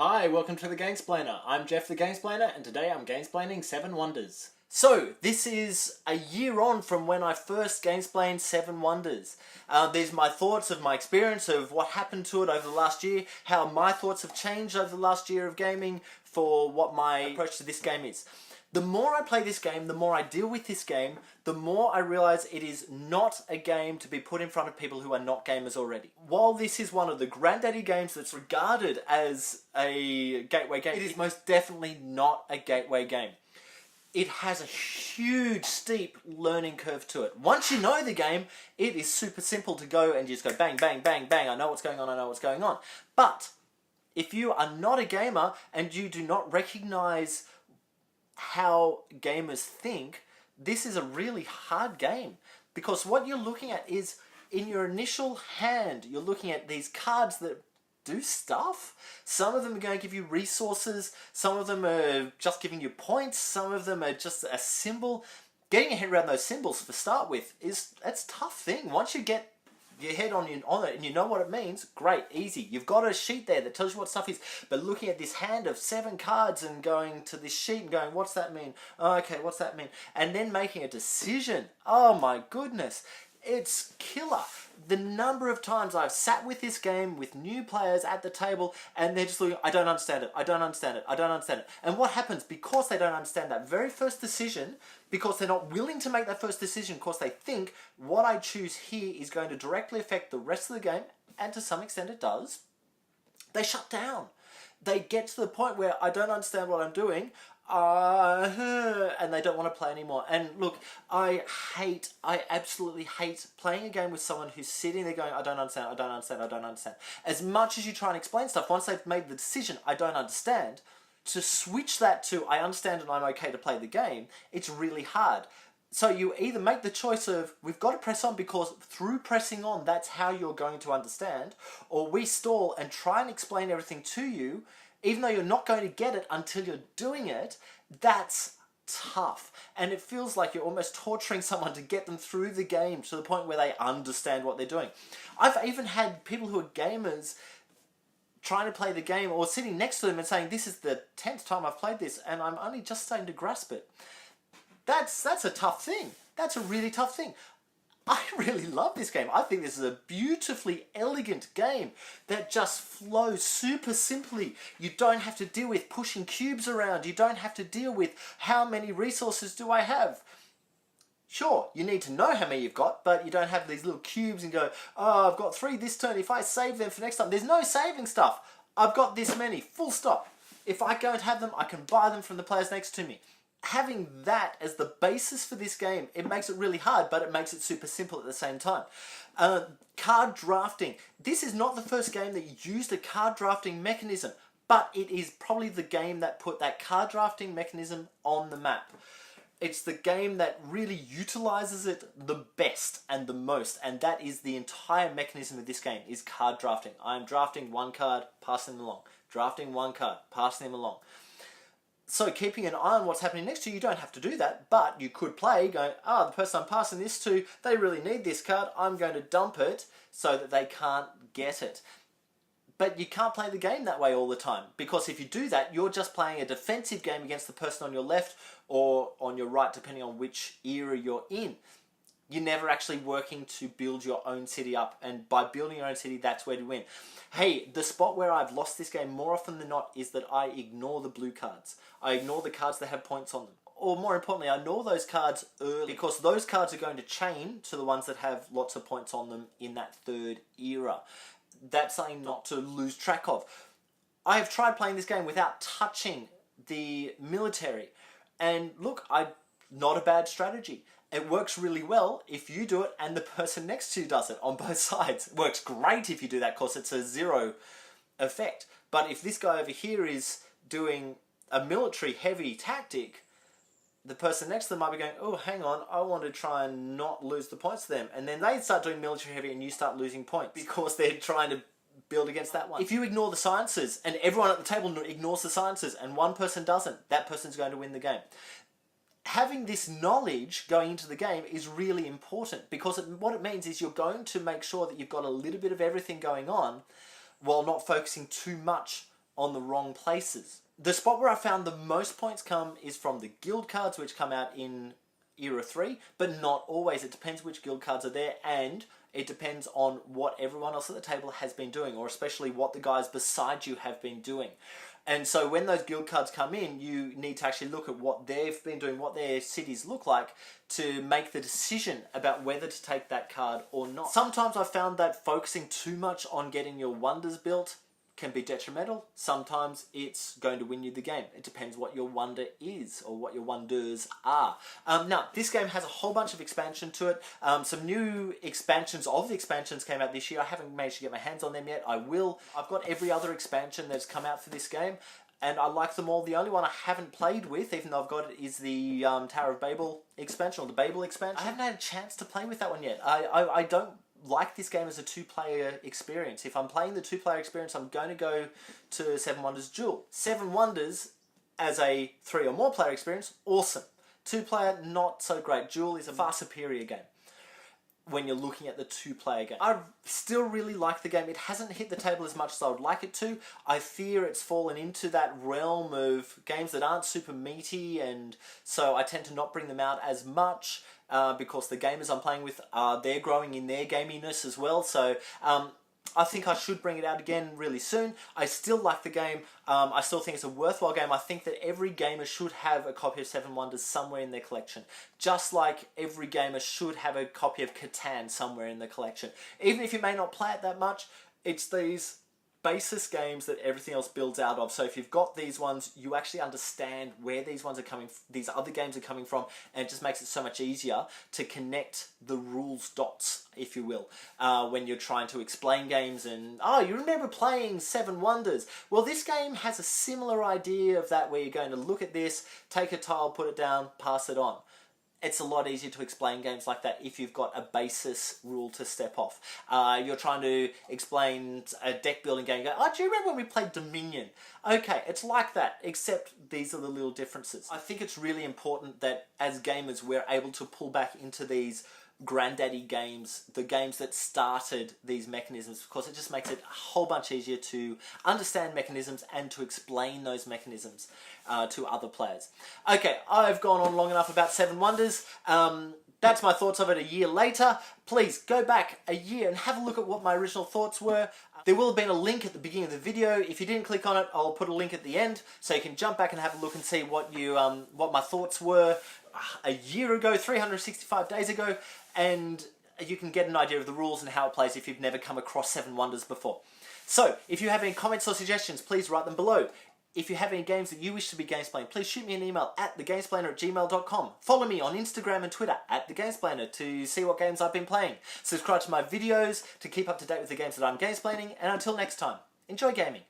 Hi, welcome to the Gamesplainer. I'm Jeff the Gamesplainer, and today I'm Gamesplaining 7 Wonders. So, this is a year on from when I first Gamesplaned 7 Wonders. These are my thoughts of my experience of what happened to it over the last year, how my thoughts have changed over the last year of gaming for what my approach to this game is. The more I play this game, the more I deal with this game, the more I realise it is not a game to be put in front of people who are not gamers already. While this is one of the granddaddy games that's regarded as a gateway game, it is most definitely not a gateway game. It has a huge, steep learning curve to it. Once you know the game, it is super simple to go and just go bang, bang, bang, bang, I know what's going on, I know what's going on. But if you are not a gamer and you do not recognise how gamers think, this is a really hard game, because what you're looking at is, in your initial hand, you're looking at these cards that do stuff. Some of them are going to give you resources, some of them are just giving you points, some of them are just a symbol. Getting your head around those symbols to start with that's a tough thing. Once you get your head on it and you know what it means, great, easy. You've got a sheet there that tells you what stuff is, but looking at this hand of 7 cards and going to this sheet and going, what's that mean? Oh, okay, what's that mean? And then making a decision. Oh my goodness, it's killer. The number of times I've sat with this game with new players at the table and they're just looking, I don't understand it, I don't understand it, I don't understand it. And what happens, because they don't understand that very first decision, because they're not willing to make that first decision, because they think what I choose here is going to directly affect the rest of the game, and to some extent it does, they shut down. They get to the point where I don't understand what I'm doing, and they don't want to play anymore. And look, I absolutely hate playing a game with someone who's sitting there going, I don't understand, I don't understand, I don't understand. As much as you try and explain stuff, once they've made the decision, I don't understand, to switch that to, I understand and I'm okay to play the game, it's really hard. So you either make the choice of, we've got to press on because through pressing on, that's how you're going to understand, or we stall and try and explain everything to you, even though you're not going to get it until you're doing it. That's tough. And it feels like you're almost torturing someone to get them through the game to the point where they understand what they're doing. I've even had people who are gamers trying to play the game or sitting next to them and saying, this is the 10th time I've played this and I'm only just starting to grasp it. That's a tough thing. That's a really tough thing. I really love this game. I think this is a beautifully elegant game that just flows super simply. You don't have to deal with pushing cubes around. You don't have to deal with how many resources do I have. Sure, you need to know how many you've got, but you don't have these little cubes and go, oh, I've got 3 this turn. If I save them for next time, there's no saving stuff. I've got this many, full stop. If I don't have them, I can buy them from the players next to me. Having that as the basis for this game, it makes it really hard, but it makes it super simple at the same time. Card drafting. This is not the first game that used a card drafting mechanism, but it is probably the game that put that card drafting mechanism on the map. It's the game that really utilises it the best and the most, and that is the entire mechanism of this game, is card drafting. I'm drafting 1 card, passing them along. Drafting 1 card, passing them along. So keeping an eye on what's happening next to you, you don't have to do that, but you could play going, the person I'm passing this to, they really need this card, I'm going to dump it so that they can't get it. But you can't play the game that way all the time, because if you do that, you're just playing a defensive game against the person on your left or on your right, depending on which era you're in. You're never actually working to build your own city up, and by building your own city, that's where to win. Hey, the spot where I've lost this game more often than not is that I ignore the blue cards. I ignore the cards that have points on them. Or more importantly, I ignore those cards early, because those cards are going to chain to the ones that have lots of points on them in that 3rd era. That's something not to lose track of. I have tried playing this game without touching the military, and look, not a bad strategy. It works really well if you do it and the person next to you does it on both sides. It works great if you do that, because it's a 0 effect. But if this guy over here is doing a military heavy tactic, the person next to them might be going, oh, hang on, I want to try and not lose the points to them. And then they start doing military heavy and you start losing points because they're trying to build against that one. If you ignore the sciences and everyone at the table ignores the sciences and one person doesn't, that person's going to win the game. Having this knowledge going into the game is really important, because what it means is you're going to make sure that you've got a little bit of everything going on while not focusing too much on the wrong places. The spot where I found the most points come is from the guild cards, which come out in Era 3, but not always. It depends which guild cards are there, and it depends on what everyone else at the table has been doing, or especially what the guys beside you have been doing. And so when those guild cards come in, you need to actually look at what they've been doing, what their cities look like, to make the decision about whether to take that card or not. Sometimes I've found that focusing too much on getting your wonders built can be detrimental. Sometimes it's going to win you the game. It depends what your wonder is, or what your wonders are. Now, this game has a whole bunch of expansion to it. Some new expansions of the expansions came out this year. I haven't managed to get my hands on them yet. I will. I've got every other expansion that's come out for this game, and I like them all. The only one I haven't played with, even though I've got it, is the Tower of Babel expansion, or the Babel expansion. I haven't had a chance to play with that one yet. I don't like this game as a two-player experience. If I'm playing the two-player experience, I'm going to go to Seven Wonders Duel. Seven Wonders as a 3 or more player experience, awesome. Two-player, not so great. Duel is a far superior game when you're looking at the two-player game. I still really like the game. It hasn't hit the table as much as I would like it to. I fear it's fallen into that realm of games that aren't super meaty, and so I tend to not bring them out as much because the gamers I'm playing with, they're growing in their gaminess as well. So I think I should bring it out again really soon. I still like the game. I still think it's a worthwhile game. I think that every gamer should have a copy of Seven Wonders somewhere in their collection. Just like every gamer should have a copy of Catan somewhere in the collection. Even if you may not play it that much, it's these basis games that everything else builds out of. So if you've got these ones, you actually understand where these ones are coming, these other games are coming from, and it just makes it so much easier to connect the rules dots, if you will, when you're trying to explain games. And you remember playing Seven Wonders? Well, this game has a similar idea of that, where you're going to look at this, take a tile, put it down, pass it on. It's a lot easier to explain games like that if you've got a basis rule to step off. You're trying to explain a deck building game. You go, do you remember when we played Dominion? Okay, it's like that, except these are the little differences. I think it's really important that as gamers we're able to pull back into these granddaddy games, the games that started these mechanisms, because it just makes it a whole bunch easier to understand mechanisms and to explain those mechanisms to other players. Okay, I've gone on long enough about Seven Wonders. That's my thoughts of it a year later. Please go back a year and have a look at what my original thoughts were. There will have been a link at the beginning of the video. If you didn't click on it, I'll put a link at the end so you can jump back and have a look and see what my thoughts were a year ago, 365 days ago, and you can get an idea of the rules and how it plays if you've never come across Seven Wonders before. So, if you have any comments or suggestions, please write them below. If you have any games that you wish to be Gamesplaned, please shoot me an email at thegamesplainer@gmail.com. Follow me on Instagram and Twitter at thegamesplainer to see what games I've been playing. Subscribe to my videos to keep up to date with the games that I'm gamesplaining, and until next time, enjoy gaming.